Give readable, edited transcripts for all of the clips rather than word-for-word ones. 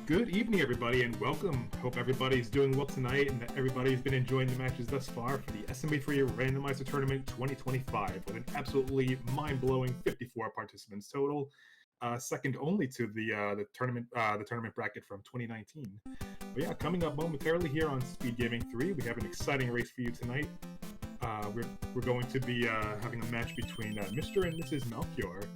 Good evening, everybody, and welcome. Hope everybody's doing well tonight and that everybody's been enjoying the matches thus far for the SMB3 Randomizer Tournament 2025 with an absolutely mind-blowing 54 participants total, second only to the tournament bracket from 2019. But yeah, coming up momentarily here on SpeedGaming 3, we have an exciting race for you tonight. We're going to be having a match between Mr. and Mrs.Malchior.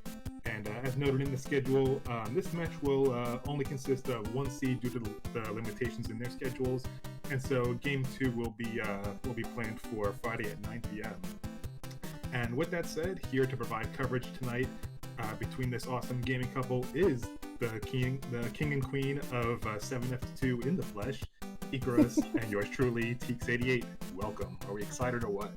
And as noted in the schedule, this match will only consist of one seed due to the limitations in their schedules, and so Game 2 will be planned for Friday at 9 p.m. And with that said, here to provide coverage tonight between this awesome gaming couple is the king and queen of 7F2 in the flesh, Icarus, and yours truly, Teeks88. Welcome. Are we excited or what?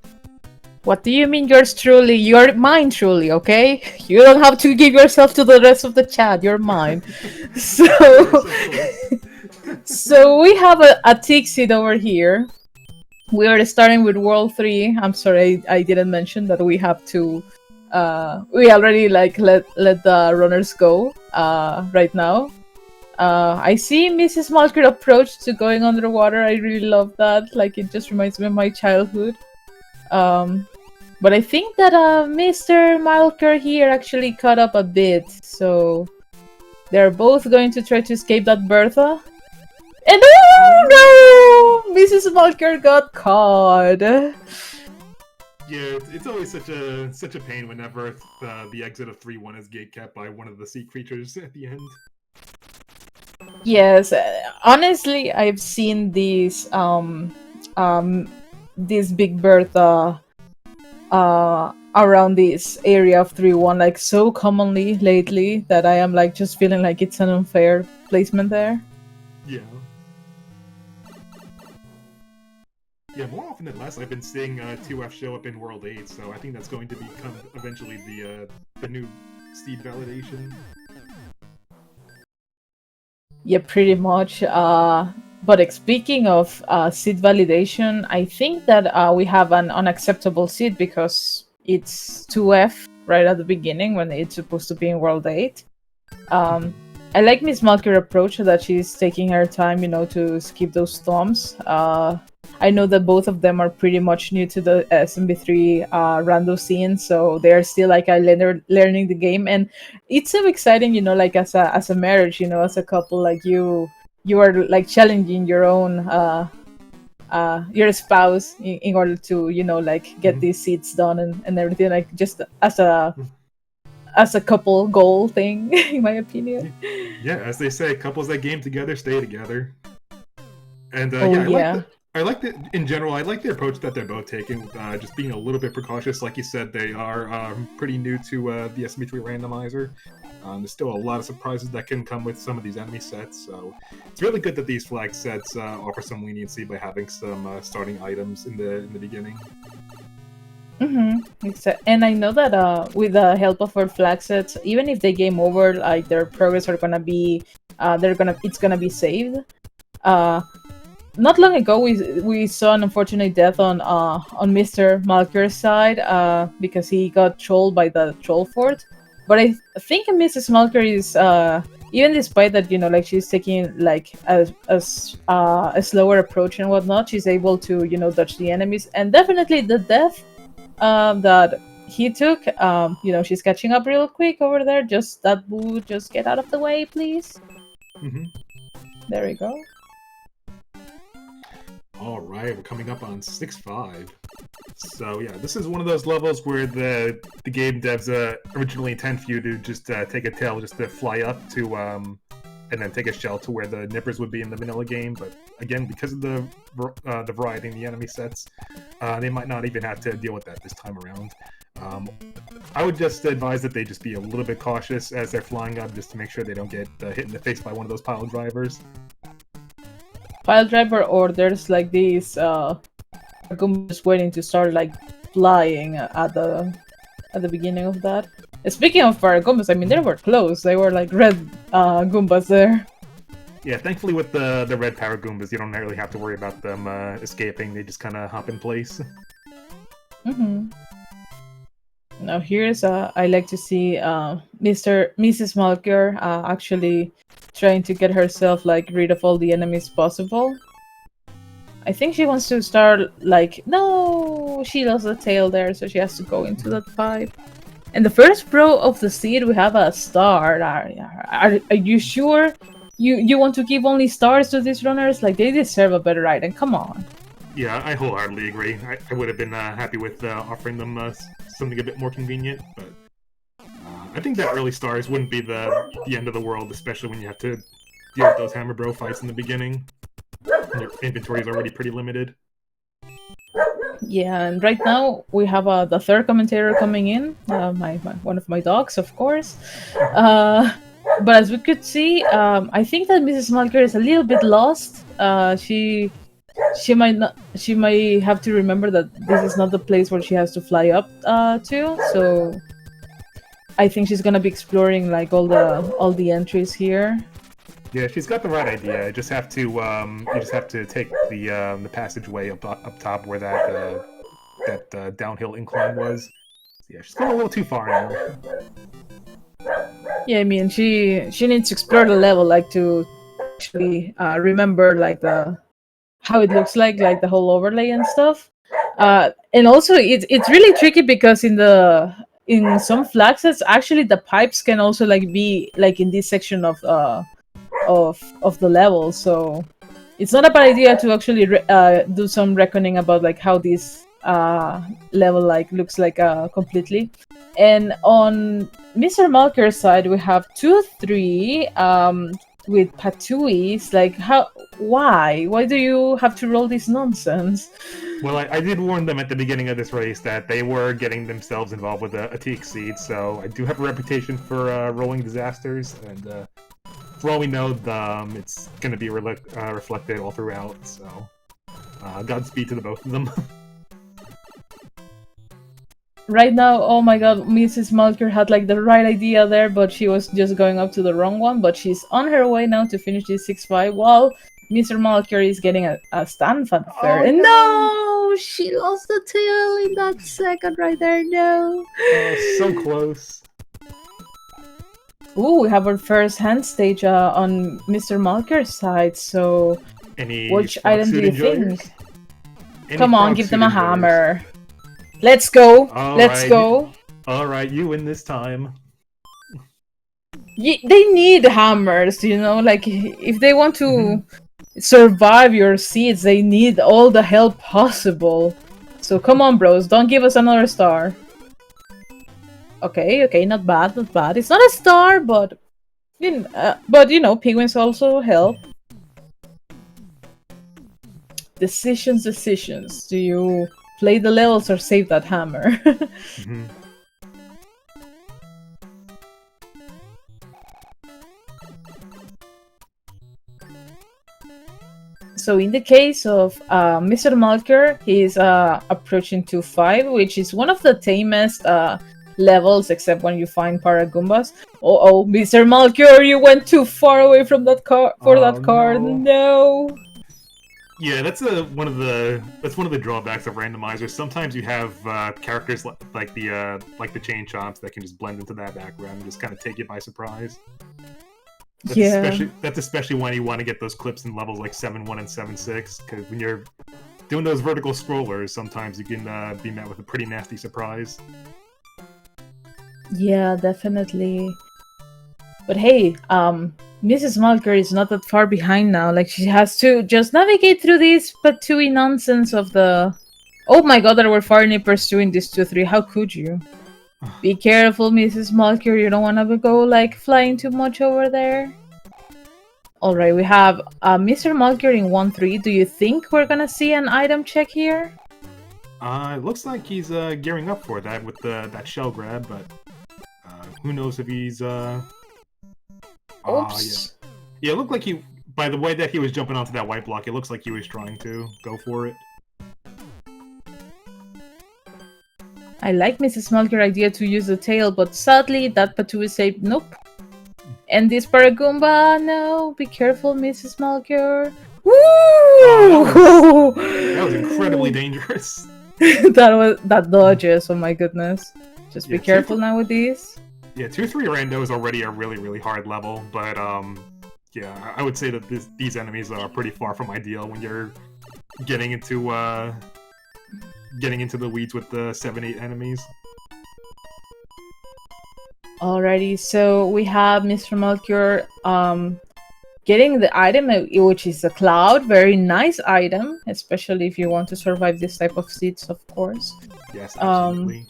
What do you mean yours truly? You're mine truly, okay? You don't have to give yourself to the rest of the chat. You're mine. So we have a Tixit over here. We are starting with World 3. I'm sorry I didn't mention that we have to... we already let the runners go right now. I see Mrs.Malchior approach to going underwater. I really love that. Like, it just reminds me of my childhood. But I think that Mr. Malchior here actually caught up a bit, so they're both going to try to escape that Bertha. And oh no! Mrs. Malchior got caught. Yeah, it's always such a pain whenever the exit of 3-1 is gatekept by one of the sea creatures at the end. Yes, honestly, I've seen these this Big Bertha around this area of 3-1 like so commonly lately that I am like just feeling like it's an unfair placement there. Yeah, more often than less I've been seeing 2F show up in World 8, so I think that's going to become eventually the new seed validation. Yeah, pretty much. But speaking of seed validation, I think that we have an unacceptable seed because it's 2F right at the beginning when it's supposed to be in World 8. I like Miss Malchior's approach that she's taking her time, to skip those thumbs. I know that both of them are pretty much new to the SMB3 rando scene, so they're still like learning the game, and it's so exciting, like as a marriage, as a couple, like you are like challenging your own your spouse in order to like get these seats done and everything, like just as a couple goal thing in my opinion. Yeah, as they say, couples that game together stay together. And I like the in general. I like the approach that they're both taking, just being a little bit precautious. Like you said, they are pretty new to the SMB3 Randomizer. There's still a lot of surprises that can come with some of these enemy sets, so it's really good that these flag sets offer some leniency by having some starting items in the beginning. And I know that with the help of our flag sets, even if they game over, like their progress are gonna be, it's gonna be saved. Not long ago, we saw an unfortunate death on Mr. Malchior's side because he got trolled by the troll fort. But I think Mrs. Malchior is even despite that, like she's taking like a slower approach and whatnot, she's able to dodge the enemies, and definitely the death that he took, she's catching up real quick over there. Just that boo, just get out of the way, please. There we go. Alright, we're coming up on 6-5. So yeah, this is one of those levels where the game devs originally intend for you to just take a tail just to fly up to and then take a shell to where the nippers would be in the vanilla game, but again, because of the variety in the enemy sets, they might not even have to deal with that this time around. I would just advise that they just be a little bit cautious as they're flying up, just to make sure they don't get hit in the face by one of those pile drivers. Pile driver, or there's like these Goombas waiting to start like flying at the beginning of that. Speaking of fire Goombas, I mean, they were close. They were like red Goombas there. Yeah, thankfully with the red power Goombas, you don't really have to worry about them escaping. They just kind of hop in place. Now here's I like to see Mrs. Malchior actually trying to get herself like rid of all the enemies possible. I think she wants to start like, no, she lost the tail there, so she has to go into that fight. And the first row of the seed, we have a star. Are you sure you want to give only stars to these runners? Like, they deserve a better item. Come on. Yeah, I wholeheartedly agree. I would have been happy with offering them something a bit more convenient, but I think that early stars wouldn't be the end of the world, especially when you have to deal with those Hammer Bro fights in the beginning. And your inventory is already pretty limited. Yeah, and right now we have the third commentator coming in, one of my dogs, of course. But as we could see, I think that Mrs.Malchior is a little bit lost. She might have to remember that this is not the place where she has to fly up to. So I think she's gonna be exploring like all the entries here. Yeah, she's got the right idea. You just have to take the passageway up top where that downhill incline was. Yeah, she's going a little too far now. Yeah, I mean she needs to explore the level, like to actually remember like how it looks like the whole overlay and stuff. And also it's really tricky because in some flags, actually the pipes can also like be like in this section of the level, so it's not a bad idea to actually do some reckoning about like how this level like looks like completely. And on Mr. Malchior's side, we have 2-3 with Patuis. Like, why do you have to roll this nonsense? Well, I did warn them at the beginning of this race that they were getting themselves involved with a Teak seed, so I do have a reputation for rolling disasters, and for all we know, it's going to be reflected all throughout, so Godspeed to the both of them. Right now, oh my god, Mrs. Malchior had like the right idea there, but she was just going up to the wrong one. But she's on her way now to finish this 6-5, while Mr. Malchior is getting a stand fanfare. And no, she lost the tail in that second right there. No. Oh, so close. Ooh, we have our first hand stage on Mr. Malchior's side. So, which item do you think? Come on, give them a hammer. Let's go. Let's go. Alright, you win this time. They need hammers, you know? Like, if they want to survive your seeds, they need all the help possible. So come on, bros. Don't give us another star. Okay, not bad, not bad. It's not a star, but you know, penguins also help. Decisions. Do you play the levels or save that hammer? So in the case of Mr. Malchior, he's approaching 2-5, which is one of the tamest levels, except when you find Paragoombas. Oh, Mr. Malchior, you went too far away from that car that card. No. Yeah, that's one of the drawbacks of randomizers. Sometimes you have characters like the chain chomps that can just blend into that background and just kind of take you by surprise. That's especially when you want to get those clips in levels like 7-1 and 7-6, because when you're doing those vertical scrollers, sometimes you can be met with a pretty nasty surprise. Yeah, definitely. But hey, Mrs. Malchior is not that far behind now. Like, she has to just navigate through this patooey nonsense of the... Oh my god, there were fire nippers too in this 2-3. How could you? Be careful, Mrs. Malchior. You don't want to go, like, flying too much over there. Alright, we have Mr. Malchior in 1-3. Do you think we're gonna see an item check here? It looks like he's gearing up for that with that shell grab, but who knows if he's... Oops. Yeah, it looked like he... By the way that he was jumping onto that white block, it looks like he was trying to go for it. I like Mrs. Malchior's idea to use the tail, but sadly that Patu is safe. Nope. And this Paragoomba, no. Be careful, Mrs. Malchior. Woo! That was incredibly dangerous. that dodges. Oh my goodness. Just be careful now with these. Yeah, 2-3 Rando is already a really, really hard level, but Yeah, I would say that these enemies are pretty far from ideal when you're getting into the weeds with the 7-8 enemies. Alrighty, so we have Mr. Malchior getting the item, which is a cloud. Very nice item, especially if you want to survive this type of seeds, of course. Yes, absolutely.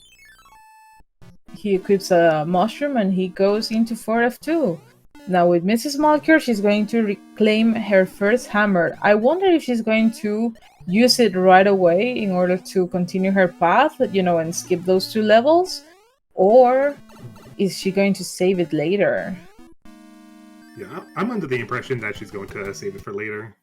He equips a mushroom and he goes into 4F2. Now with Mrs. Malchior, she's going to reclaim her first hammer. I wonder if she's going to use it right away in order to continue her path, and skip those 2 levels, or is she going to save it later? Yeah, I'm under the impression that she's going to save it for later.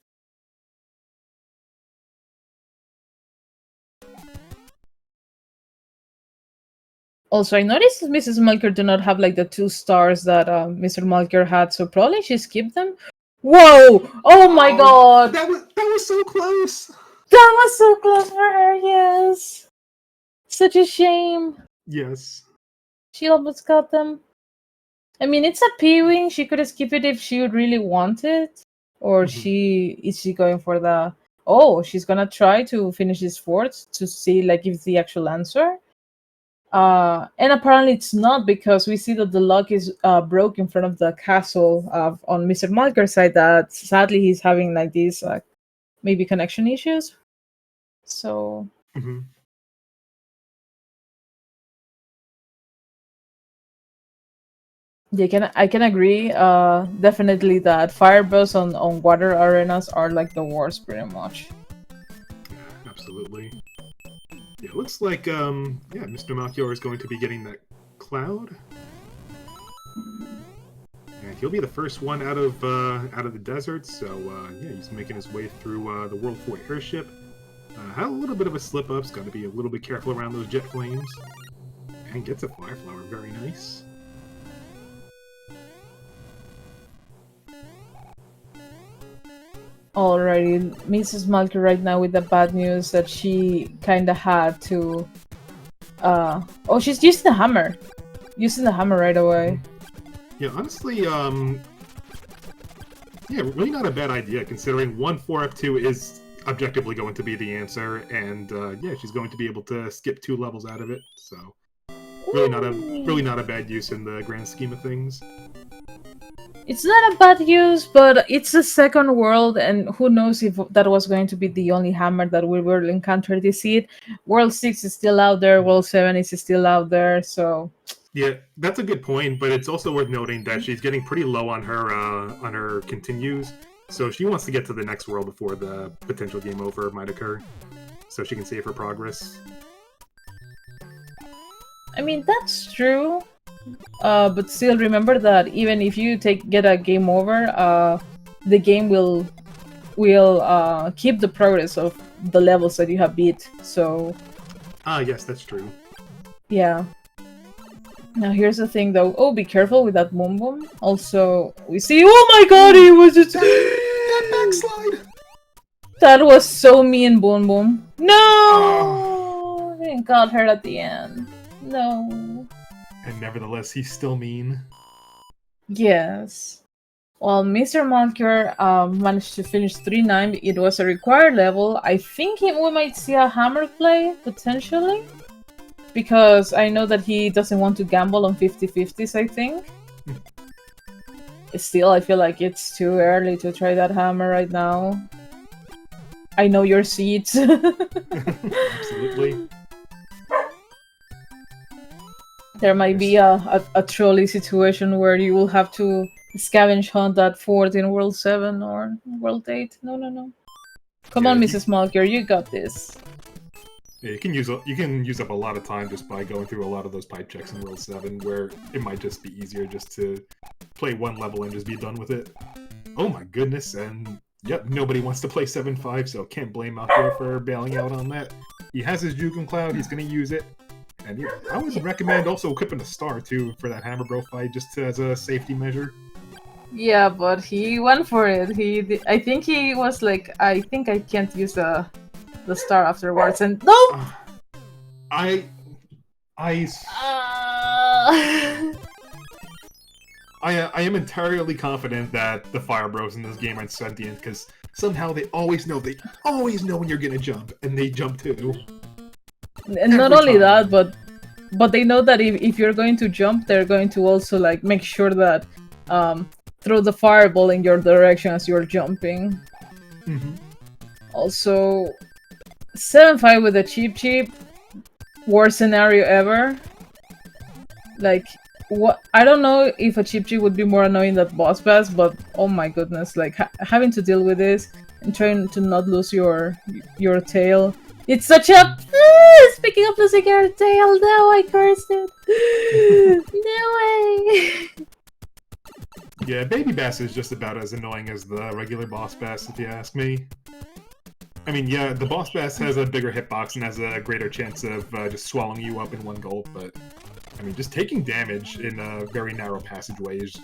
Also, I noticed that Mrs. Malchior do not have like the 2 stars that Mr. Malchior had, so probably she skipped them. Whoa! Oh my god! That was so close! That was so close for her, yes! Such a shame. Yes. She almost got them. I mean, it's a P-Wing. She could skip it if she would really want it. Or is she going for the... Oh, she's gonna try to finish this fort to see like if the actual answer. And apparently it's not, because we see that the lock is broke in front of the castle on Mr. Malchior's side, that sadly he's having like these maybe connection issues. So... Yeah, I can agree. Definitely that fireballs on water arenas are like the worst, pretty much. Yeah, absolutely. Yeah, it looks like Mr. Malchior is going to be getting that cloud, and he'll be the first one out of the desert. So yeah, he's making his way through the World 4 airship. Had a little bit of a slip up. He's got to be a little bit careful around those jet flames, and gets a fire flower. Very nice. Alrighty, Mrs. Malchior right now with the bad news that she kind of had to... Oh, she's using the hammer. Using the hammer right away. Yeah, honestly, yeah, really not a bad idea, considering 1-4F2 is objectively going to be the answer, and yeah, she's going to be able to skip 2 levels out of it, so... Really not a bad use in the grand scheme of things. It's not a bad use, but it's the second world, and who knows if that was going to be the only hammer that we will encounter this seed. World 6 is still out there, World 7 is still out there, so... Yeah, that's a good point, but it's also worth noting that she's getting pretty low on her continues, so she wants to get to the next world before the potential game over might occur, so she can save her progress. I mean, that's true. But still, remember that even if you get a game over, the game will keep the progress of the levels that you have beat. So. Yes, that's true. Yeah. Now here's the thing, though. Oh, be careful with that boom boom. Also, we see. Oh my God! He was just that backslide. That was so mean, boom boom. No, he got hurt at the end. No. And nevertheless, he's still mean. Yes. Well, Mr. Malchior managed to finish 3-9. It was a required level. I think we might see a hammer play, potentially. Because I know that he doesn't want to gamble on 50-50s, I think. Still, I feel like it's too early to try that hammer right now. I know your seats. Absolutely. There might be a trolley situation where you will have to scavenge hunt that fort in World 7 or World 8. No. Come on, Mrs. Malchior, you got this. Yeah, you can use up a lot of time just by going through a lot of those pipe checks in World 7, where it might just be easier just to play one level and just be done with it. Oh my goodness, and yep, nobody wants to play 7-5, so can't blame Malchior for bailing out on that. He has his Jukum Cloud, he's gonna use it. And yeah, I would recommend also equipping a star too for that Hammer Bro fight, just as a safety measure. Yeah, but he went for it. I think he was like, I think I can't use the star afterwards, and no. I am entirely confident that the Fire Bros in this game are sentient because somehow they always know when you're gonna jump, and they jump too. And not only that, but they know that if you're going to jump, they're going to also like make sure that throw the fireball in your direction as you're jumping. Mm-hmm. Also, 7-5 with a cheap, worst scenario ever. Like, what? I don't know if a cheap would be more annoying than boss bass, but oh my goodness, like having to deal with this and trying to not lose your tail. It's such a speaking of losing your tail, no, I cursed it. No way. Yeah, Baby Bass is just about as annoying as the regular Boss Bass, if you ask me. I mean, yeah, the Boss Bass has a bigger hitbox and has a greater chance of just swallowing you up in one gulp, but I mean, just taking damage in very narrow passageways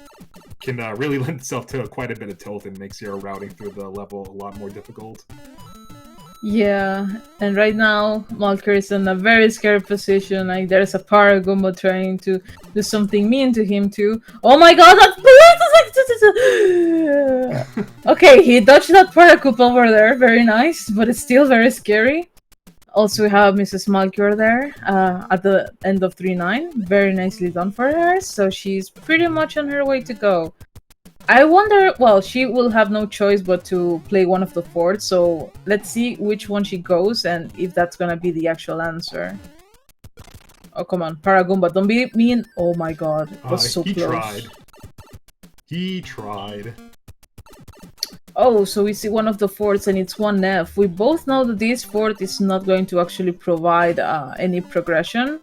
can really lend itself to quite a bit of tilt and makes your routing through the level a lot more difficult. Yeah, and right now, Malchior is in a very scary position. Like, there's a Paragumbo trying to do something mean to him too. Oh my god, that okay, he dodged that Paracoup over there, very nice, but it's still very scary. Also, we have Mrs.Malchior there at the end of 3-9. Very nicely done for her, so she's pretty much on her way to go. I wonder, well, she will have no choice but to play one of the forts, so let's see which one she goes and if that's gonna be the actual answer. Oh, come on, Paragumba, don't be mean. Oh my god, it was so close. He tried. Oh, so we see one of the forts and it's 1F. We both know that this fort is not going to actually provide any progression.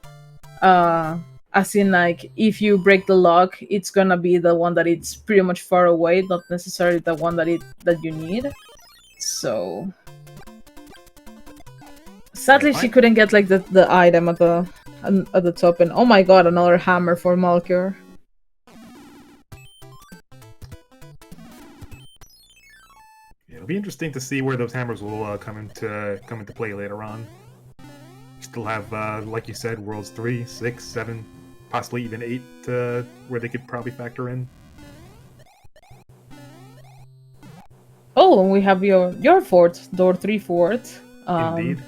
As in, like, if you break the lock, it's gonna be the one that it's pretty much far away, not necessarily the one that you need. So sadly, she couldn't get like the item at the top. And oh my god, another hammer for Malchior. Yeah, it'll be interesting to see where those hammers will come into play later on. Still have, like you said, Worlds 3, 6, 7, possibly even 8 where they could probably factor in. Oh, and we have your fort, Door 3 fort. Indeed.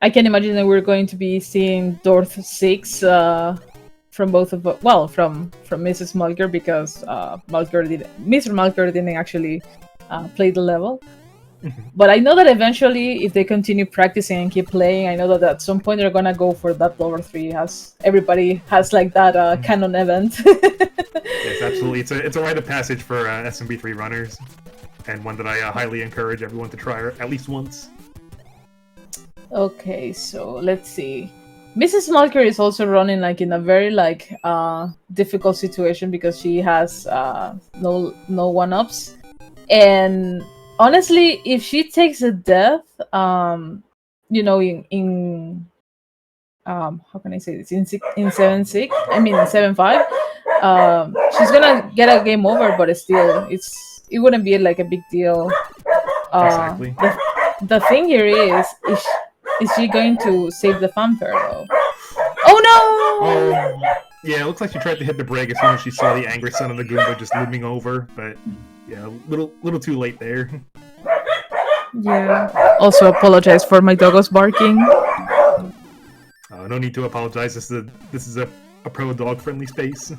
I can imagine that we're going to be seeing Door 6 from both of from Mrs.Malchior because Mr. Malchior didn't actually play the level. But I know that eventually, if they continue practicing and keep playing, I know that at some point they're gonna go for that Door 3, as everybody has like that canon event. Yes, absolutely. It's a rite of passage for SMB3 runners, and one that I highly encourage everyone to try at least once. Okay, so let's see. Mrs.Malchior is also running like in a very like difficult situation because she has no 1-ups, and honestly, if she takes a death, you know, in how can I say this, in 7-6, I mean 7-5, she's gonna get a game over, but still, it wouldn't be like a big deal. Exactly. The thing here is she going to save the fanfare though? Oh no! Yeah, it looks like she tried to hit the brake as soon as she saw the angry son of the Goomba just looming over, but yeah, little too late there. Yeah. Also apologize for my doggos barking. No need to apologize. This is a pro dog friendly space.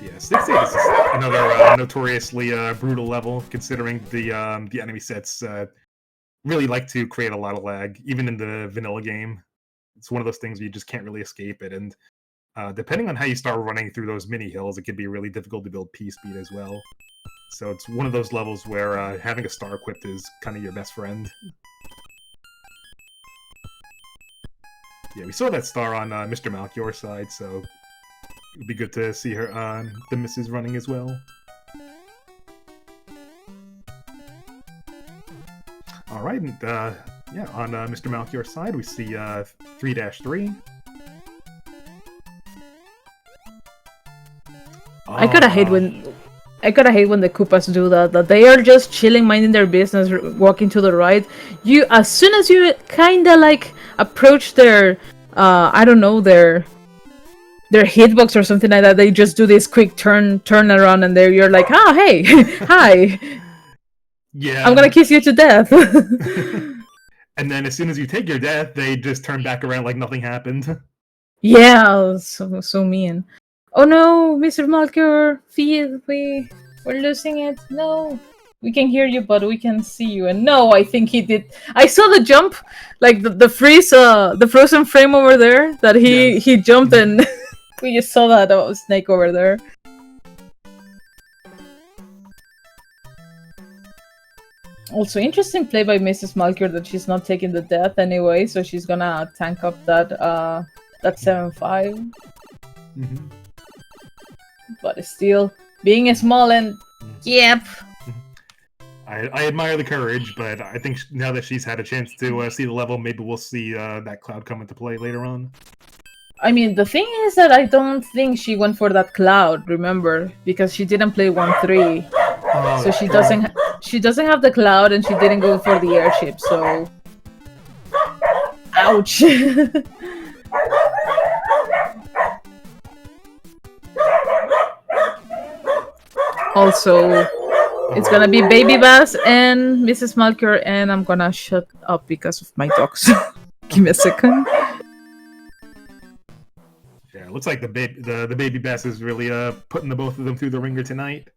Yeah, 6-8 is another notoriously brutal level, considering the enemy sets really like to create a lot of lag, even in the vanilla game. It's one of those things where you just can't really escape it, and depending on how you start running through those mini hills, it can be really difficult to build P speed as well. So it's one of those levels where having a star equipped is kind of your best friend. Yeah, we saw that star on Mr. Malchior's side, so it would be good to see her on the misses running as well. Alright, and yeah, on Mr. Malchior's side, we see 3-3. I I gotta hate when the Koopas do that. That they are just chilling, minding their business, walking to the right. As soon as you kinda like approach their, I don't know, their hitbox or something like that, they just do this quick turn around, and you're like, oh hey, hi. Yeah. I'm gonna kiss you to death. And then as soon as you take your death, they just turn back around like nothing happened. Yeah, so mean. Oh no, Mrs.Malchior, we're losing it. No, we can hear you, but we can see you. And no, I think he did. I saw the jump, like the frozen frame over there. That he jumped, and we just saw that snake over there. Also, interesting play by Mrs.Malchior that she's not taking the death anyway, so she's gonna tank up that 7-5. But still, being small and yep. I admire the courage, but I think now that she's had a chance to see the level, maybe we'll see that cloud come into play later on. I mean, the thing is that I don't think she went for that cloud, remember? Because she didn't play 1-3. So she doesn't have the cloud, and she didn't go for the airship, so... Ouch! Also, it's gonna be Baby Bass and Mrs.Malchior, and I'm gonna shut up because of my dogs. Give me a second. Yeah, it looks like the Baby Bass is really putting the both of them through the ringer tonight.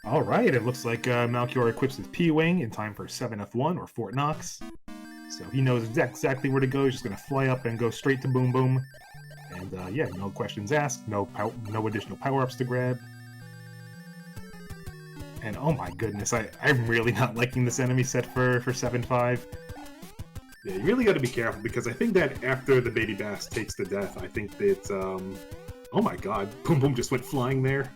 Alright, it looks like Malchior equips his P-Wing in time for 7F1 or Fort Knox. So he knows exactly where to go. He's just going to fly up and go straight to Boom Boom. And yeah, no questions asked, no additional power-ups to grab. And oh my goodness, I'm really not liking this enemy set for 7-5. Yeah, you really got to be careful, because I think that after the Baby Bass takes the death, I think that, oh my god, Boom Boom just went flying there.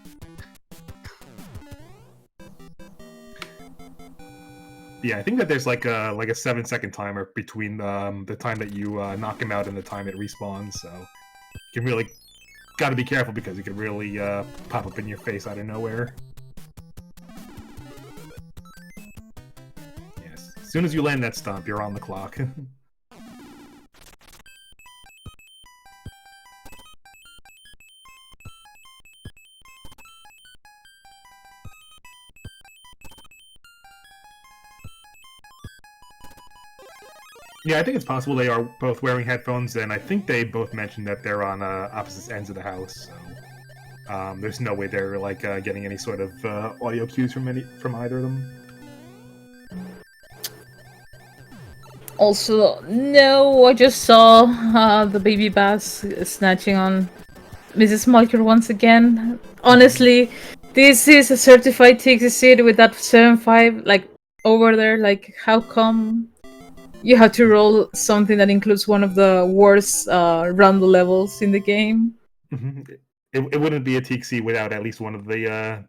Yeah, I think that there's like a 7-second timer between the time that you knock him out and the time it respawns, so you can really gotta be careful, because it could really pop up in your face out of nowhere. Yes, as soon as you land that stomp, you're on the clock. Yeah, I think it's possible they are both wearing headphones, and I think they both mentioned that they're on opposite ends of the house, so there's no way they're like getting any sort of audio cues from either of them. Also, no, I just saw the Baby Bass snatching on Mrs.Malchior once again. Honestly, this is a certified TXT seed with that 7-5 like over there. Like, how come you have to roll something that includes one of the worst random levels in the game? It wouldn't be a TXT without at least one of the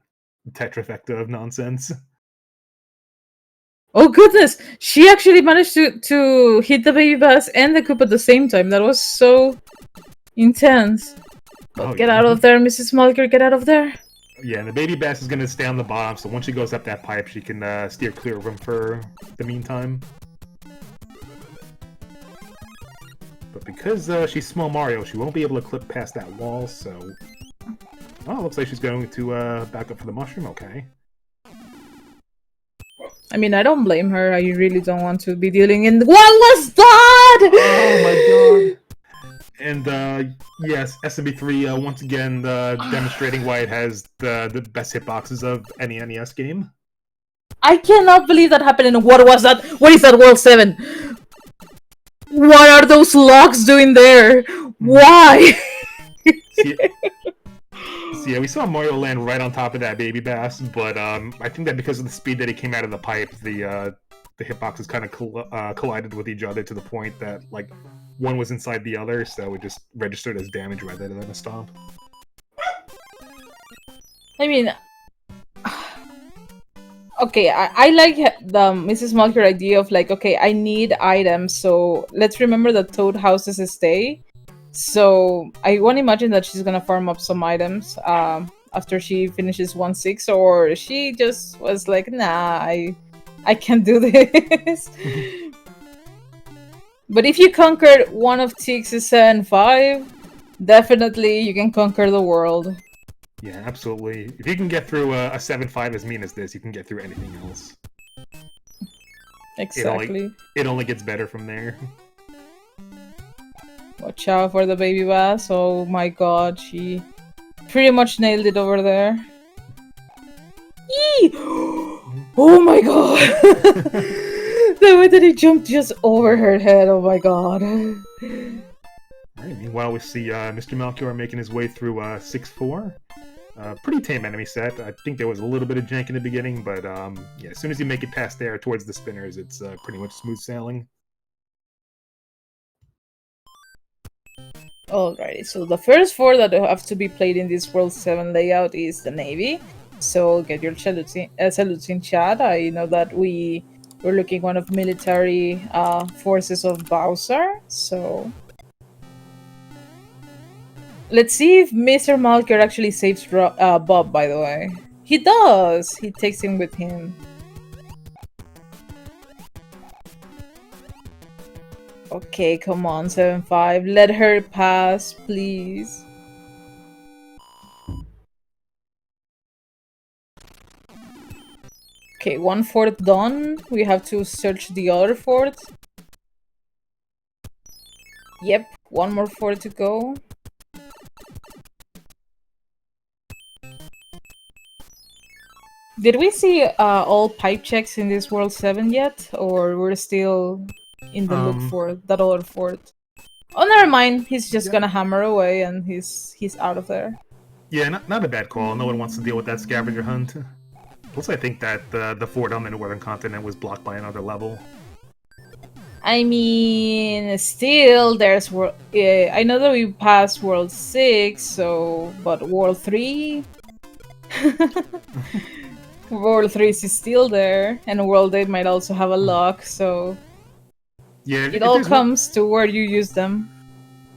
tetrafecta of nonsense. Oh goodness! She actually managed to hit the Baby Bass and the Coop at the same time. That was so intense. But get out of there, Mrs.Malchior, get out of there! Yeah, and the Baby Bass is going to stay on the bottom, so once she goes up that pipe, she can steer clear of him for the meantime. But because she's small Mario, she won't be able to clip past that wall, so... Oh, looks like she's going to back up for the mushroom, okay. I mean, I don't blame her. I really don't want to be dealing in... What was that?! Oh my god! And yes, SMB3 once again demonstrating why it has the best hitboxes of any NES game. I cannot believe that happened in... What was that? What is that, World 7? What are those logs doing there? Why? So yeah, we saw Mario land right on top of that Baby Bass, but I think that because of the speed that he came out of the pipe, the hitboxes kind of collided with each other to the point that like one was inside the other, so it just registered as damage rather than a stomp. I mean, okay, I like the Mrs.Malchior idea of like, okay, I need items, so let's remember that Toad houses stay. So I won't imagine that she's gonna farm up some items after she finishes 1/6, or she just was like, nah, I can't do this. But if you conquered one of Tix's 7-5, definitely you can conquer the world. Yeah, absolutely. If you can get through a 7-5 as mean as this, you can get through anything else. Exactly. It only gets better from there. Watch out for the baby bass. Oh my god, she pretty much nailed it over there. Yee! Oh my god! The way that he jumped just over her head, oh my god. Right, meanwhile, we see Mr. Malchior making his way through 6-4. Pretty tame enemy set. I think there was a little bit of jank in the beginning, but yeah, as soon as you make it past there towards the spinners, it's pretty much smooth sailing. Alrighty, so the first 4 that have to be played in this World 7 layout is the Navy. So get your salutes in chat. I know that we're looking one of military forces of Bowser, so... Let's see if Mr. Malchior actually saves Bob, by the way. He does! He takes him with him. Okay, come on, 7-5. Let her pass, please. Okay, 1 fort done. We have to search the other fort. Yep, 1 more fort to go. Did we see all pipe checks in this World 7 yet? Or we're still in the look for that other fort? Oh, never mind. He's just gonna hammer away and he's out of there. Yeah, not a bad call. No one wants to deal with that scavenger hunt. Plus, I think that the fort on the Northern Continent was blocked by another level. I mean, still, there's world. I know that we passed World 6, so but World 3. World 3 is still there, and World 8 might also have a lock, so... Yeah, it all comes to where you use them.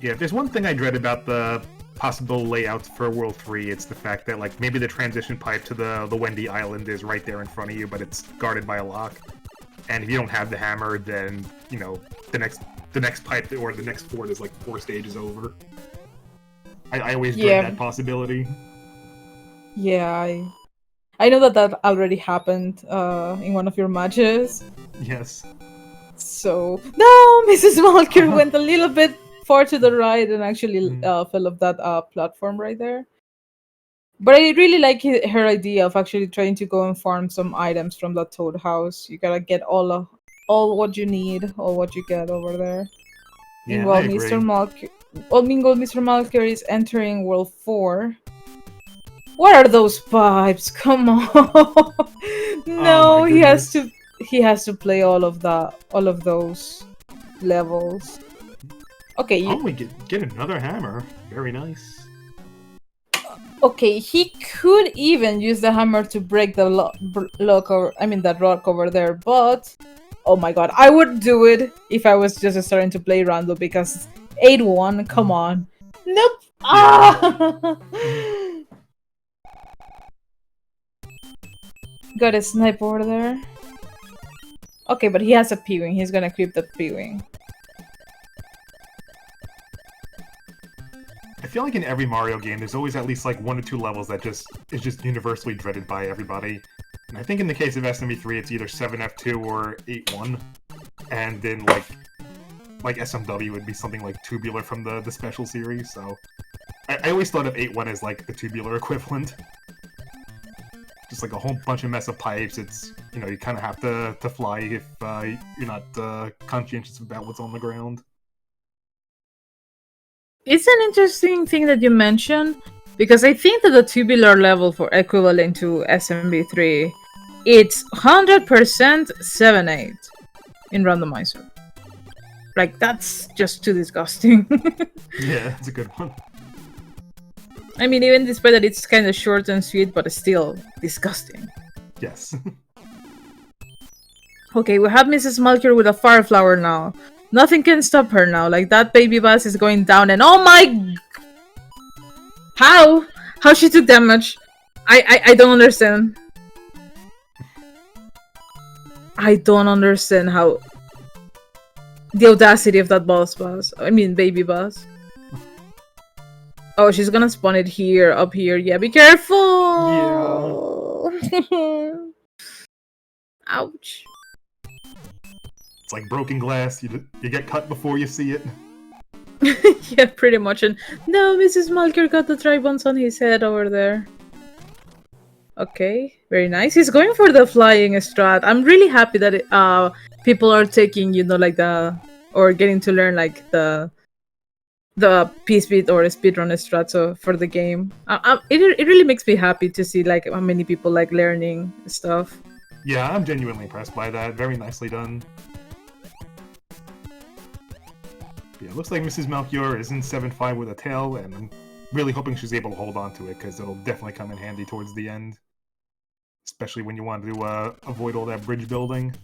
Yeah, if there's one thing I dread about the possible layouts for World 3, it's the fact that, like, maybe the transition pipe to the Wendy Island is right there in front of you, but it's guarded by a lock. And if you don't have the hammer, then, you know, the next pipe or the next fort is, like, 4 stages over. I always dread that possibility. Yeah, I know that already happened in one of your matches. Yes. So... No! Mrs. Malchior went a little bit far to the right and actually fell off that platform right there. But I really like her idea of actually trying to go and farm some items from that Toad house. You gotta get all what you need, all what you get over there. Yeah, Meanwhile, Mr. Malchior is entering World 4. What are those pipes? Come on! No, he has to play all of those levels. Okay. Oh, we get another hammer. Very nice. Okay, he could even use the hammer to break the that rock over there, but oh my god, I would do it if I was just starting to play random because 8-1, come on. Nope. Ah! Got a snipe over there. Okay, but he has a P-wing. He's gonna creep the P-wing. I feel like in every Mario game, there's always at least like 1 or 2 levels that is just universally dreaded by everybody. And I think in the case of SMB3, it's either 7F2 or 8-1. And then like SMW would be something like Tubular from the special series. So I always thought of 8-1 as like the Tubular equivalent. Just like a whole bunch of mess of pipes. It's, you know, you kind of have to fly if you're not conscientious about what's on the ground. It's an interesting thing that you mentioned, because I think that the tubular level for equivalent to SMB3, it's 100% 7-8 in Randomizer. Like, that's just too disgusting. Yeah, that's a good one. I mean, even despite that it's kind of short and sweet, but it's still disgusting. Yes. Okay, we have Mrs. Malchior with a fire flower now. Nothing can stop her now. Like, that baby boss is going down, and oh my... How? How she took damage? I don't understand. I don't understand how... The audacity of that boss. I mean, baby boss. Oh, she's gonna spawn it here, up here. Yeah, be careful! Yeah. Ouch. It's like broken glass. You get cut before you see it. Yeah, pretty much. And no, Mrs.Malchior got the tribuns on his head over there. Okay, very nice. He's going for the flying strat. I'm really happy that people are taking, you know, like or getting to learn like the P-speed or speedrun strat for the game. It really makes me happy to see like how many people like learning stuff. Yeah, I'm genuinely impressed by that. Very nicely done. Yeah, it looks like Mrs.Malchior is in 7-5 with a tail, and I'm really hoping she's able to hold on to it, because it'll definitely come in handy towards the end. Especially when you want to avoid all that bridge building.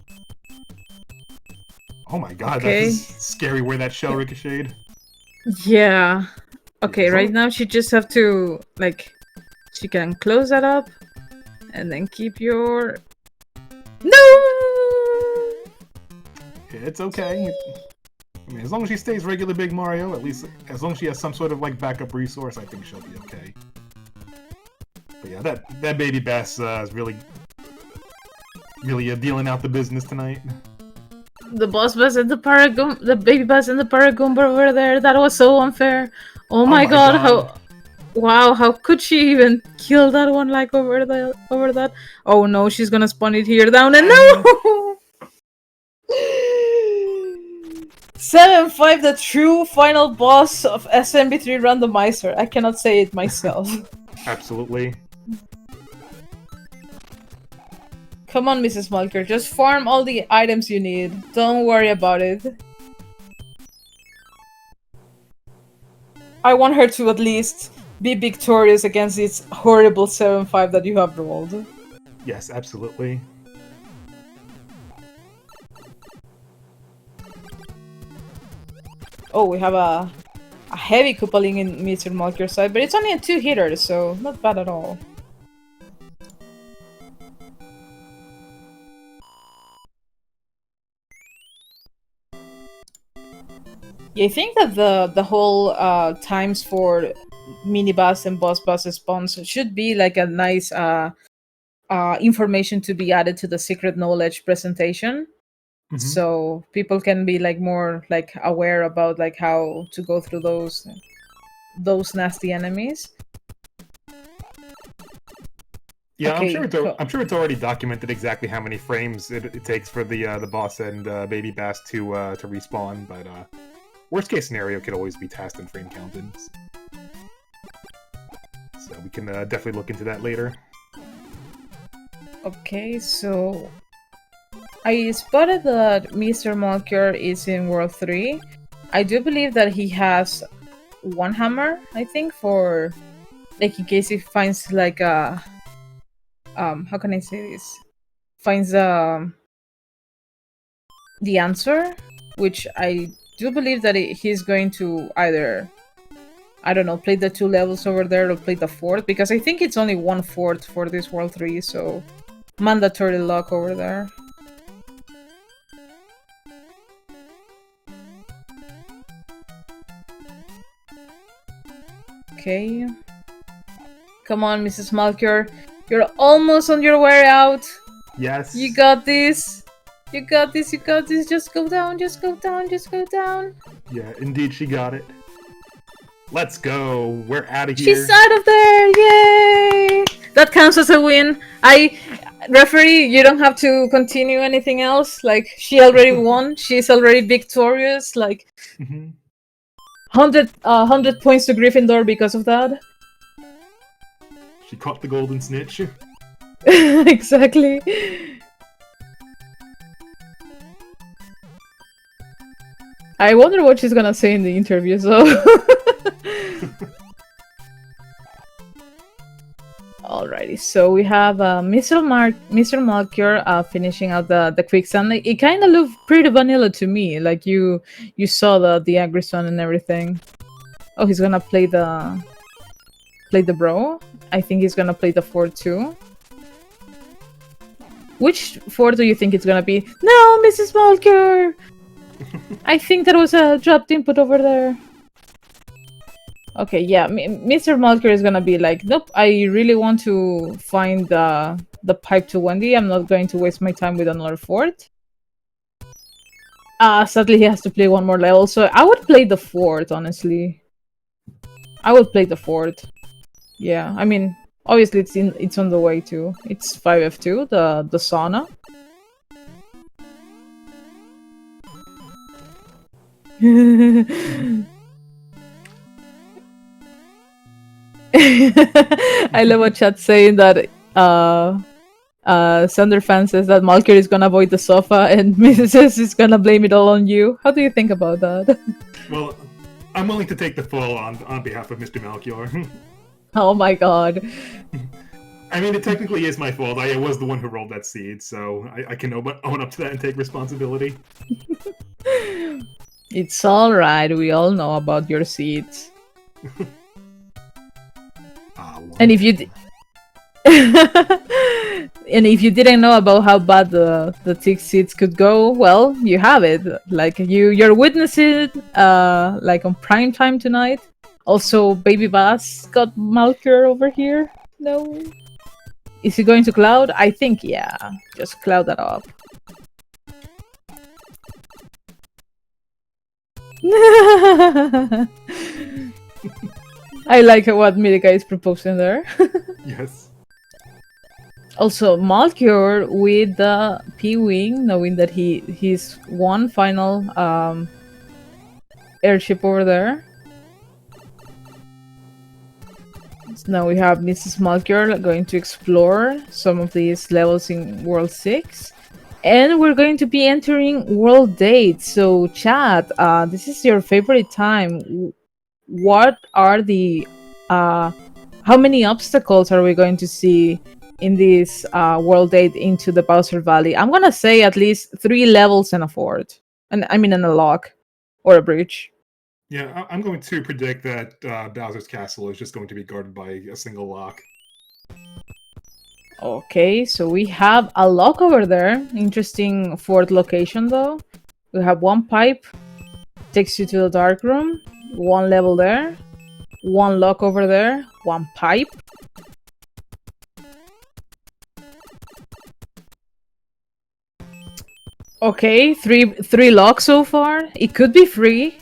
Oh my god, okay. That's scary where that shell ricocheted. Yeah. Okay, right now she just have to, like, she can close that up, and then keep your... No! It's okay. I mean, as long as she stays regular Big Mario, at least as long as she has some sort of like backup resource, I think she'll be okay. But yeah, that baby bass is really dealing out the business tonight. The boss bass and the baby bass and the Paragoomba over there. That was so unfair. Oh my god, how... Wow, how could she even kill that one like over that? Oh no, she's gonna spawn it here down and no! 7-5, the true final boss of SMB3 Randomizer. I cannot say it myself. Absolutely. Come on, Mrs.Malchior, just farm all the items you need. Don't worry about it. I want her to at least be victorious against this horrible 7-5 that you have rolled. Yes, absolutely. Oh, we have a heavy coupling in Mrs.Malchior's side, but it's only a 2-hitter, so not bad at all. Yeah, I think that the whole times for mini boss and boss spawns should be like a nice information to be added to the secret knowledge presentation. Mm-hmm. So people can be like more like aware about like how to go through those nasty enemies. Yeah, okay, I'm sure it's already documented exactly how many frames it takes for the boss and baby bass to respawn, but worst case scenario could always be tasked and frame counted. So we can definitely look into that later. Okay, so I spotted that Mr.Malchior is in World 3. I do believe that he has one hammer, I think, for like in case he finds like a how can I say this? Finds the answer, which I do believe that he's going to either, I don't know, play the 2 levels over there or play the 4th, because I think it's only 1/4 for this World 3, so mandatory luck over there. Okay. Come on, Mrs.Malchior. You're almost on your way out. Yes. You got this. You got this, you got this. Just go down, just go down, just go down. Yeah, indeed she got it. Let's go. We're out of here. She's out of there. Yay! That counts as a win. Referee, you don't have to continue anything else. Like, she already won. She's already victorious. Like, 100 points to Gryffindor because of that. She caught the golden snitch. Exactly. I wonder what she's gonna say in the interview, so... Alrighty, so we have Mr. Malchior finishing out the quicksand. It kind of looked pretty vanilla to me. Like you saw the Agrison and everything. Oh, he's gonna play the bro. I think he's gonna play the fort too. Which fort do you think it's gonna be? No, Mrs. Malchior! I think there was a dropped input over there. Okay, yeah, Mr. Malchior is gonna be like, nope, I really want to find the pipe to Wendy. I'm not going to waste my time with another fort. Sadly, he has to play one more level, so I would play the fort, honestly. I would play the fort. Yeah, I mean, obviously it's on the way too. It's 5F2, the sauna. I love what chat's saying that Sander fan says that Malchior is gonna avoid the sofa and Mrs. is gonna blame it all on you. How do you think about that? Well, I'm willing to take the fall on behalf of Mr. Malchior. Oh my god. I mean, it technically is my fault. I was the one who rolled that seed, so I can own up to that and take responsibility. It's alright, we all know about your seeds. And if you and if you didn't know about how bad the tick seeds could go, well, you have it. Like you're witnessing like on prime time tonight. Also, Baby Bass got Malchior over here. No. Is he going to Cloud? I think, yeah. Just Cloud that up. I like what Mirika is proposing there. Yes. Also, Malchior with the P-Wing, knowing that he's one final airship over there. So now we have Mrs. Malchior going to explore some of these levels in World 6. And we're going to be entering World 8. So, chat, this is your favorite time. What are the... how many obstacles are we going to see in this World 8 into the Bowser Valley? I'm gonna say at least 3 levels and a fort. And I mean, and a lock. Or a bridge. Yeah, I'm going to predict that Bowser's Castle is just going to be guarded by a single lock. Okay, so we have a lock over there. Interesting fort location, though. We have one pipe. Takes you to the dark room. One level there. One lock over there. One pipe. Okay, three locks so far. It could be free.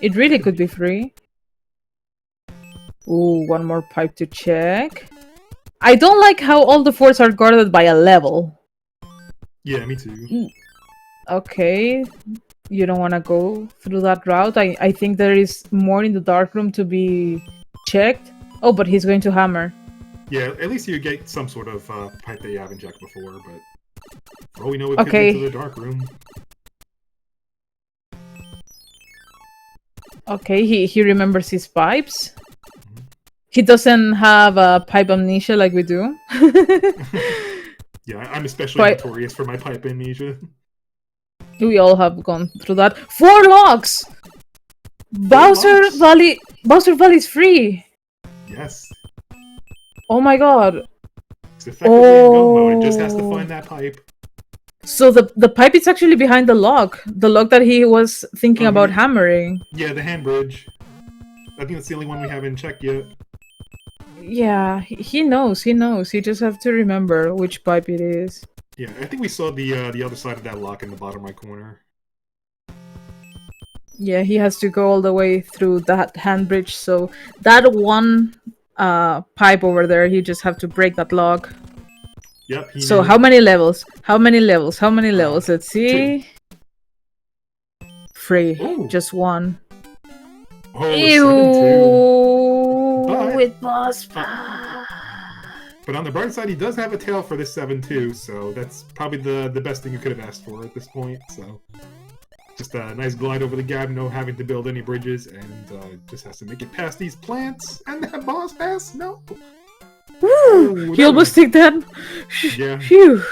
It really could be free. Ooh, one more pipe to check. I don't like how all the forts are guarded by a level. Yeah, me too. Okay. You don't want to go through that route. I think there is more in the dark room to be checked. Oh, but he's going to hammer. Yeah, at least you get some sort of pipe that you haven't checked before, but for all we know, it could lead to the dark room. Okay, he remembers his pipes. He doesn't have a pipe amnesia like we do. Yeah, I'm especially notorious for my pipe amnesia. We all have gone through that. 4 locks! Bowser Valley is free! Yes. Oh my god. It's effectively in go mode, it just has to find that pipe. So the pipe is actually behind the lock. The lock that he was thinking about hammering. Yeah, the hand bridge. I think that's the only one we haven't checked yet. Yeah, he knows. He just have to remember which pipe it is. Yeah, I think we saw the other side of that lock in the bottom right corner. Yeah, he has to go all the way through that hand bridge, so that one pipe over there, he just have to break that lock. Yep. So how many levels? How many levels? How many levels? Let's see. 3. Ooh. Just 1. Oh, Ew! With boss fight. But on the bright side, he does have a tail for this 7-2, so that's probably the best thing you could have asked for at this point. So just a nice glide over the gap, no having to build any bridges, and just has to make it past these plants and that boss pass. No. Oh, He almost took that. Yeah. Phew.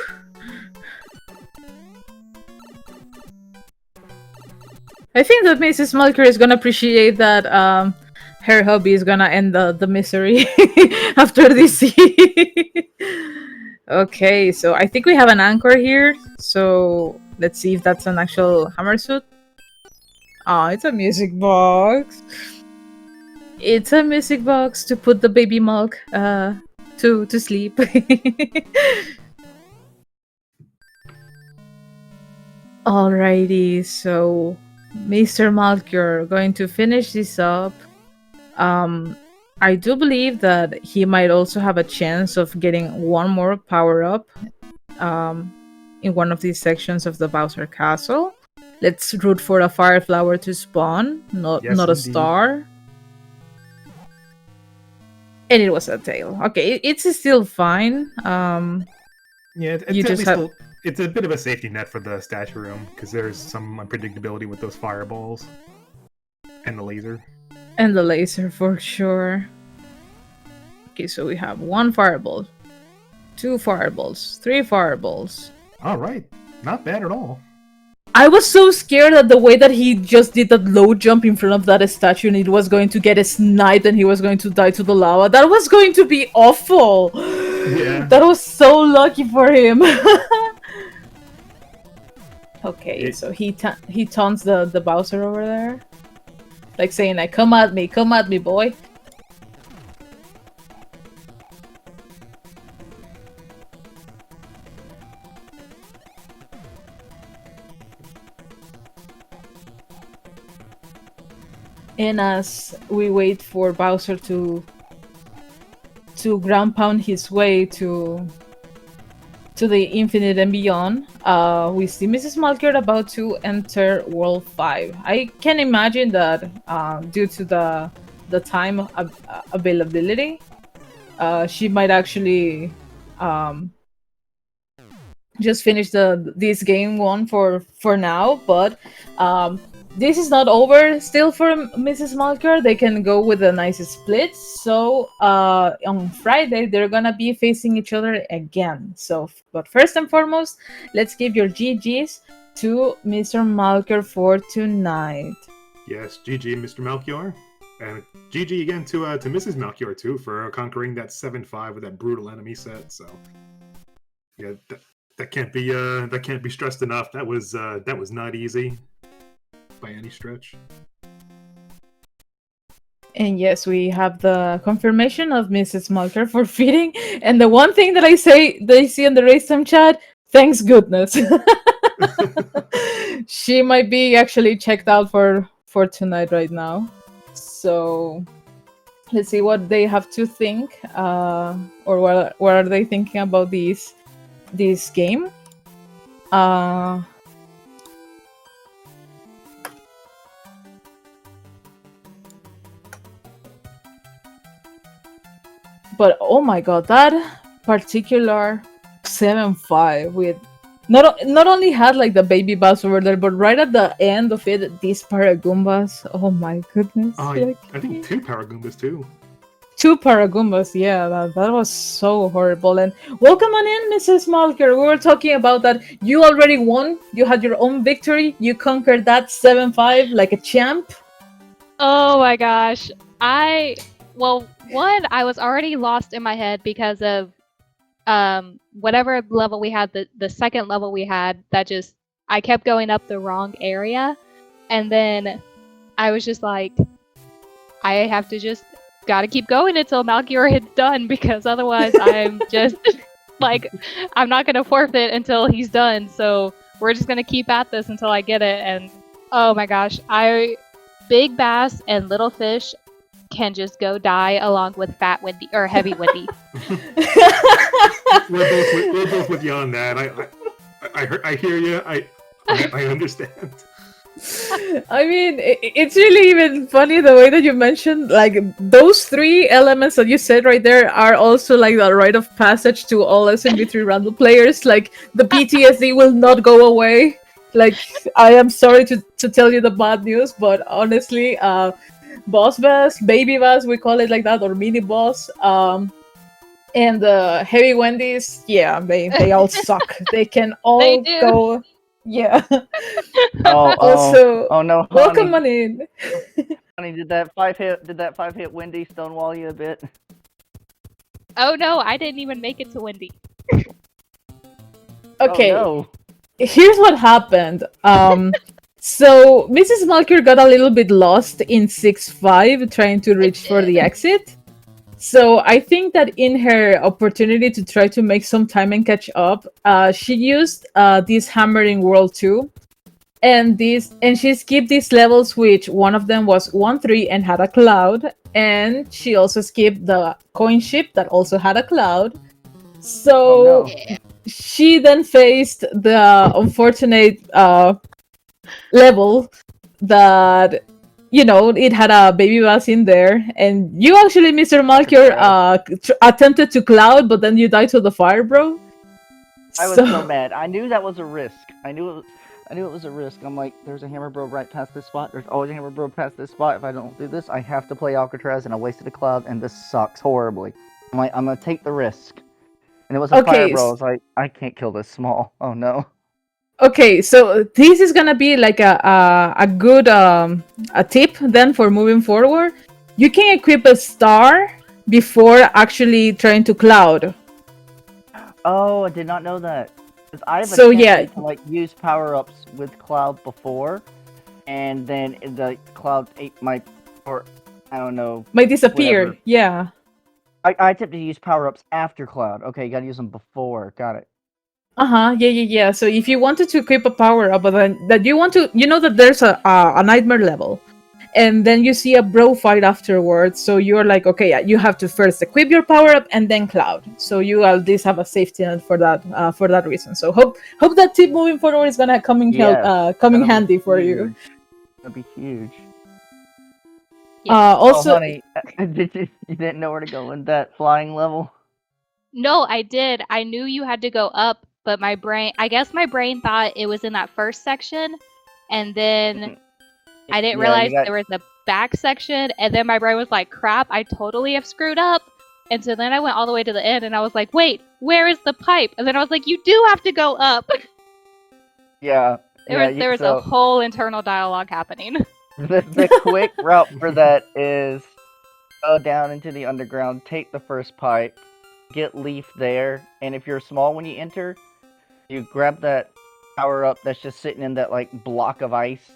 I think that Mrs.Malchior is gonna appreciate that her hubby is gonna end the misery after this scene. Okay, so I think we have an anchor here. So let's see if that's an actual hammer suit. Oh, it's a music box. It's a music box to put the baby milk to sleep. Alrighty, so Mr. Malchior going to finish this up. I do believe that he might also have a chance of getting one more power up in one of these sections of the Bowser Castle. Let's root for a fire flower to spawn, not Yes, a indeed. star. And it was a tail. Okay, it's still fine. Yeah, You just have- it's a bit of a safety net for the statue room because there's some unpredictability with those fireballs and the laser. And the laser for sure. Okay, so we have 1 fireball, 2 fireballs, 3 fireballs. All right, not bad at all. I was so scared at the way that he just did that low jump in front of that statue and it was going to get sniped and he was going to die to the lava. That was going to be awful. Yeah. That was so lucky for him. Okay, so he taunts the Bowser over there. Like saying, like, come at me, boy. And as we wait for Bowser to ground pound his way to the infinite and beyond, we see Mrs.Malchior about to enter World 5. I can imagine that due to the time availability, she might actually just finish this game one for now, but this is not over still for Mrs.Malchior. They can go with a nice split. So on Friday, they're gonna be facing each other again. So, but first and foremost, let's give your GGs to Mr. Malchior for tonight. Yes, GG, Mr. Malchior. And GG again to Mrs. Malchior too for conquering that 7-5 with that brutal enemy set. So yeah, that can't be stressed enough. That was not easy by any stretch. And yes, we have the confirmation of Mrs. Malchior for feeding. And the one thing that I see in the race time chat, thanks goodness. She might be actually checked out for tonight right now. So let's see what they have to think, or what are they thinking about this game. But oh my god, that particular 7-5 with not only had like the baby boss over there, but right at the end of it, these Paragoombas. Oh my goodness! Oh, like, I think 2 Paragoombas too. 2 Paragoombas, yeah, that was so horrible. And welcome on in, Mrs. Malchior. We were talking about that. You already won. You had your own victory. You conquered that 7-5 like a champ. Oh my gosh. One, I was already lost in my head because of whatever level we had, the second level we had, I kept going up the wrong area. And then I was just like, I have to just gotta keep going until Malchior is done, because otherwise I'm just like, I'm not gonna forfeit until he's done. So we're just gonna keep at this until I get it. And oh my gosh, Big Bass and Little Fish can just go die along with Fat Wendy or Heavy Wendy. we're both with you on that. I hear you. I understand. I mean, it's really even funny the way that you mentioned, like, those 3 elements that you said right there are also like the rite of passage to all SMB3 Random players. Like, the PTSD will not go away. Like, I am sorry to tell you the bad news, but honestly, Boss Bass, Baby Bass, we call it like that, or Mini Boss, And the heavy Wendy's, yeah, they all suck. They can They all do. go. Yeah. Oh, Also, no, welcome on honey. in. Honey, did that 5-hit Wendy stonewall you a bit? Oh no, I didn't even make it to Wendy. Okay, Oh, here's what happened. So Mrs. Malchior got a little bit lost in 6-5 trying to reach for the exit. So I think that in her opportunity to try to make some time and catch up, she used this hammering world 2. And she skipped these levels, which one of them was 1-3 and had a cloud. And she also skipped the coin ship that also had a cloud. So oh no. Yeah. she then faced the unfortunate level that, you know, it had a baby bass in there, and you actually, Mr. Malchior, attempted to cloud, but then you died to the fire, bro. I was so mad. I knew that was a risk. I knew it was a risk. I'm like, there's a hammer bro right past this spot. There's always a hammer bro past this spot. If I don't do this, I have to play Alcatraz, and I wasted a cloud, and this sucks horribly. I'm like, I'm gonna take the risk. And it was a Okay, fire bro. I was like, I can't kill this small. Oh no. Okay, so this is gonna be like a good a tip then for moving forward. You can equip a star before actually trying to cloud. Oh, I did not know that. Because I've So, attempted yeah. to like use power-ups with Cloud before, and then the Cloud ate my, or I don't know. Might disappear. Whatever. Yeah. I attempted to use power-ups after Cloud. Okay, you gotta use them before. Got it. Yeah. So if you wanted to equip a power up, but then that you want to, you know that there's a nightmare level, and then you see a bro fight afterwards. So you're like, okay, you have to first equip your power up and then cloud. So you at least have a safety net for that reason. So hope that tip moving forward is gonna come in That'll handy be for you. huge. That'd be huge. Yeah. Also, Oh, honey, you didn't know where to go in that flying level? No, I did. I knew you had to go up, but I guess my brain thought it was in that first section, and then I didn't realize there was a back section, and then my brain was like, crap, I totally have screwed up. And so then I went all the way to the end, and I was like, wait, where is the pipe? And then I was like, you do have to go up. Yeah. There was a whole internal dialogue happening. The quick route for that is go down into the underground, take the first pipe, get Leaf there, and if you're small when you enter, you grab that power up that's just sitting in that like block of ice,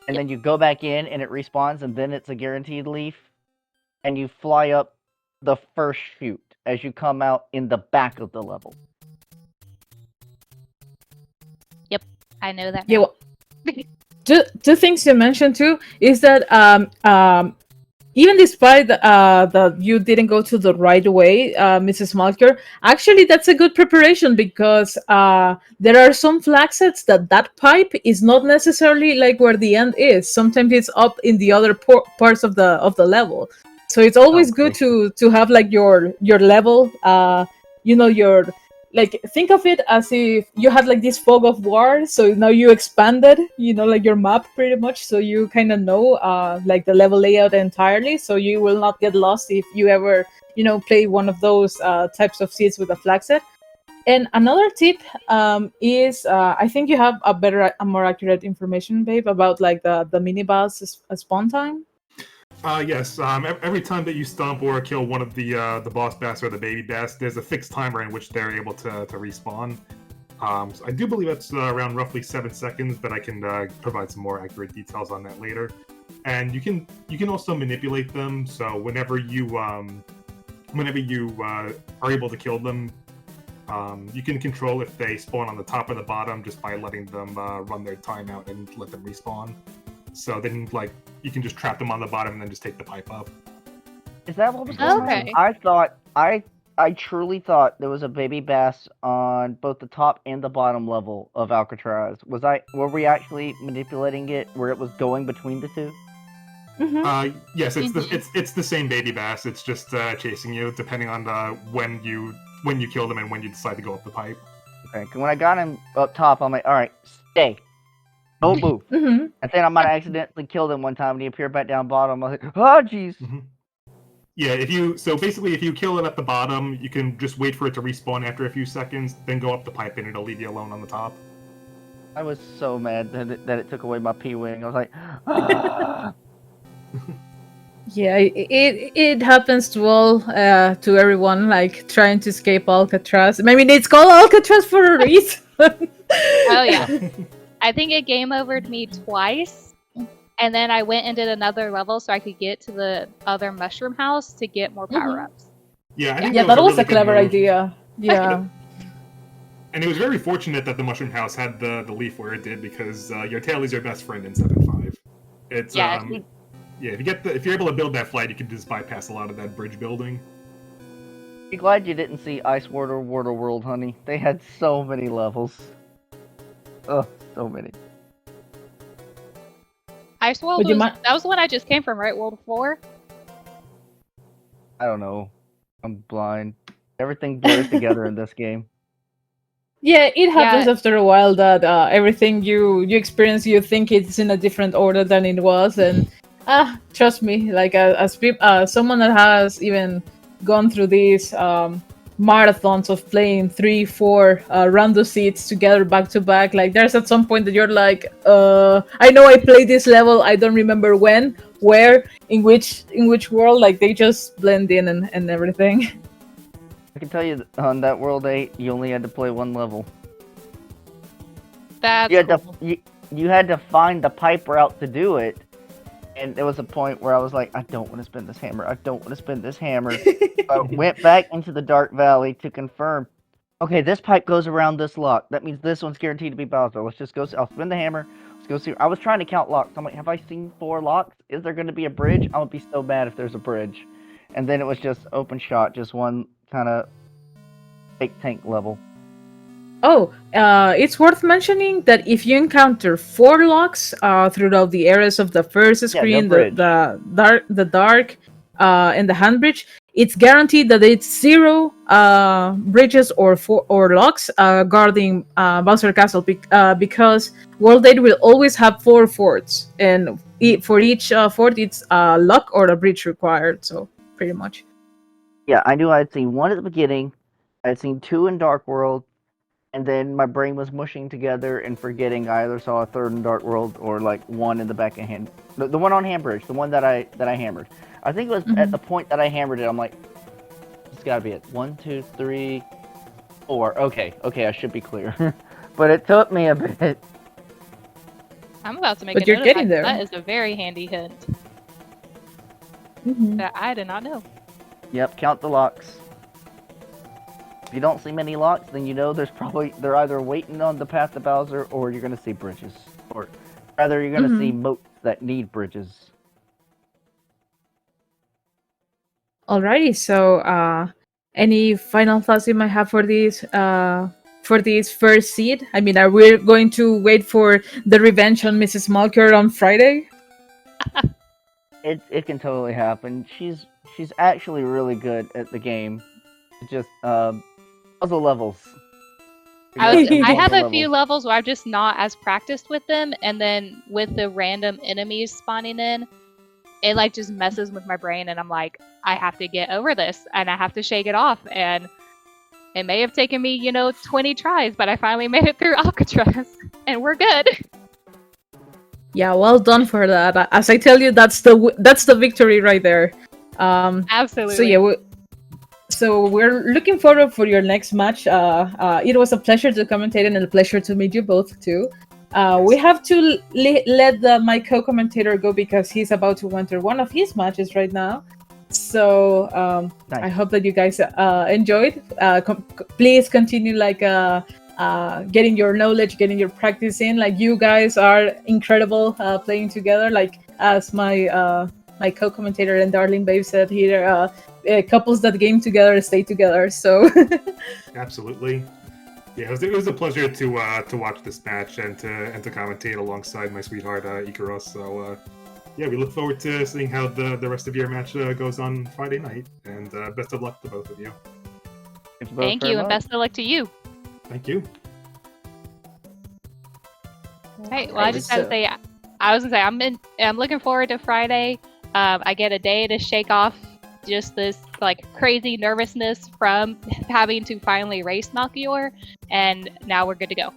and then you go back in and it respawns, and then it's a guaranteed Leaf, and you fly up the first chute as you come out in the back of the level. Yep, I know that. yeah. Two things you mentioned too is that even despite that you didn't go to the right way, Mrs. Malchior, actually that's a good preparation because there are some flag sets that pipe is not necessarily like where the end is. Sometimes it's up in the other parts of the level. So it's always good to have like your level, your, like, think of it as if you had like this fog of war, so now you expanded, like your map pretty much, so you kind of know like the level layout entirely, so you will not get lost if you ever play one of those types of seeds with a flag set. And another tip is I think you have a more accurate information, babe, about like the mini boss spawn time. Yes. Every time that you stomp or kill one of the boss bass or the baby bass, there's a fixed timer in which they're able to respawn. So I do believe that's around roughly 7 seconds, but I can provide some more accurate details on that later. And you can also manipulate them. So whenever you are able to kill them, you can control if they spawn on the top or the bottom just by letting them run their timeout and let them respawn. So then, like, you can just trap them on the bottom and then just take the pipe up. Is that what was going on? Okay. I truly thought there was a baby bass on both the top and the bottom level of Alcatraz. Were we actually manipulating it where it was going between the two? Mm-hmm. Yes, it's the same baby bass. It's just chasing you, depending on when you kill them and when you decide to go up the pipe. Okay, 'cause when I got him up top, I'm like, all right, stay. Don't move. Mm-hmm. And then I might have accidentally killed him one time and he appeared back down bottom. I was like, oh, jeez. Mm-hmm. Yeah, if you kill it at the bottom, you can just wait for it to respawn after a few seconds, then go up the pipe and it'll leave you alone on the top. I was so mad that it took away my P-Wing. I was like, ah. Yeah, it happens to all to everyone, like trying to escape Alcatraz. I mean, it's called Alcatraz for a reason. Oh yeah. I think it game overed me twice, and then I went and did another level so I could get to the other mushroom house to get more power-ups. Yeah, I think Yeah, that was really a good clever move. idea. Yeah. And it was very fortunate that the mushroom house had the leaf where it did, because your tail is your best friend in 7.5. It's Yeah. yeah, if you're able to build that flight, you can just bypass a lot of that bridge building. Be glad you didn't see Ice Water World, honey. They had so many levels. Oh, so many. Ice World Would you was, mind- that was the one I just came from, right? World 4? I don't know. I'm blind. Everything blurs together in this game. Yeah, it happens Yeah. after a while that everything you experience, you think it's in a different order than it was, and trust me, like as someone that has even gone through these marathons of playing 3-4 rando seeds together back to back, like there's at some point that you're like, I know I played this level, I don't remember when, where, in which world, like they just blend in and everything. I can tell you on that World 8, you only had to play one level. That's You had cool. to you had to find the pipe route to do it, and there was a point where I was like, I don't want to spin this hammer. I don't want to spin this hammer. I went back into the Dark Valley to confirm. Okay, this pipe goes around this lock. That means this one's guaranteed to be Bowser. Let's just go. I'll spin the hammer. Let's go see. I was trying to count locks. I'm like, have I seen 4 locks? Is there going to be a bridge? I'm gonna be so mad if there's a bridge. And then it was just open shot, just one kind of fake tank level. Oh, it's worth mentioning that if you encounter 4 locks throughout the areas of the first screen, bridge. the dark, and the hand bridge, it's guaranteed that it's 0 bridges or locks guarding Bowser Castle, because World 8 will always have 4 forts, and for each fort, it's a lock or a bridge required. So pretty much. Yeah, I knew I had seen 1 at the beginning. I had seen 2 in Dark World. And then my brain was mushing together and forgetting I either saw a 3rd in Dark World or like 1 in the back of hand. The one on Handbridge, the one that I hammered. I think it was at the point that I hammered it. I'm like, it's gotta be it. 1, 2, 3, 4. Okay, I should be clear. But it took me a bit. I'm about to make But a you're note of getting that. there. That is a very handy hint that I did not know. Yep, count the locks. If you don't see many locks, then you know they're either waiting on the path to Bowser, or you're gonna see bridges, or rather, you're gonna see moats that need bridges. Alrighty, so any final thoughts you might have for this first seed? I mean, are we going to wait for the revenge on Mrs.Malchior on Friday? It can totally happen. She's actually really good at the game. It just puzzle levels. I have Puzzle a few levels where I'm just not as practiced with them, and then with the random enemies spawning in, it like just messes with my brain, and I'm like, I have to get over this, and I have to shake it off, and it may have taken me, 20 tries, but I finally made it through Alcatraz, and we're good. Yeah, well done for that. As I tell you, that's the victory right there. Absolutely. So yeah, so we're looking forward for your next match. It was a pleasure to commentate and a pleasure to meet you both too. We have to let my co-commentator go because he's about to enter one of his matches right now. So Nice. I hope that you guys enjoyed. Please continue getting your knowledge, getting your practice in. Like, you guys are incredible playing together. Like, as my co-commentator and Darling Babe said here, couples that game together stay together. So Absolutely. Yeah, it was a pleasure to watch this match and to commentate alongside my sweetheart Ikaros. So yeah, we look forward to seeing how the rest of your match goes on Friday night. And best of luck to both of you. Thank you, and best of luck to you. Thank you. Hey, well, I just had to say, I'm looking forward to Friday. I get a day to shake off just this like crazy nervousness from having to finally race Malchior, and now we're good to go.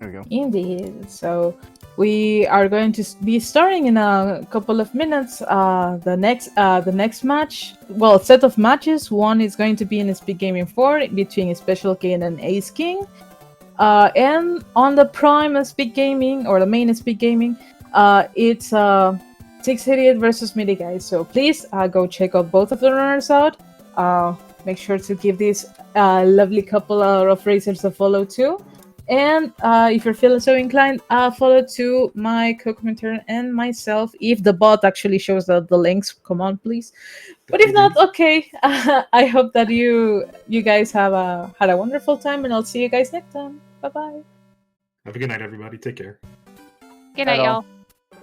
There we go. Indeed. So we are going to be starting in a couple of minutes. The next match, well, set of matches. One is going to be in SpeedGaming 4 between Special King and Ace King. And on the Prime SpeedGaming, or the main SpeedGaming, it's 688 versus Midi Guys. So please go check out both of the runners out. Make sure to give this lovely couple of racers a follow too. And if you're feeling so inclined, follow to my co-commentator and myself. If the bot actually shows the links, come on, please. But if not, okay. I hope that you guys have had a wonderful time, and I'll see you guys next time. Bye bye. Have a good night, everybody. Take care. Good night, At all. y'all.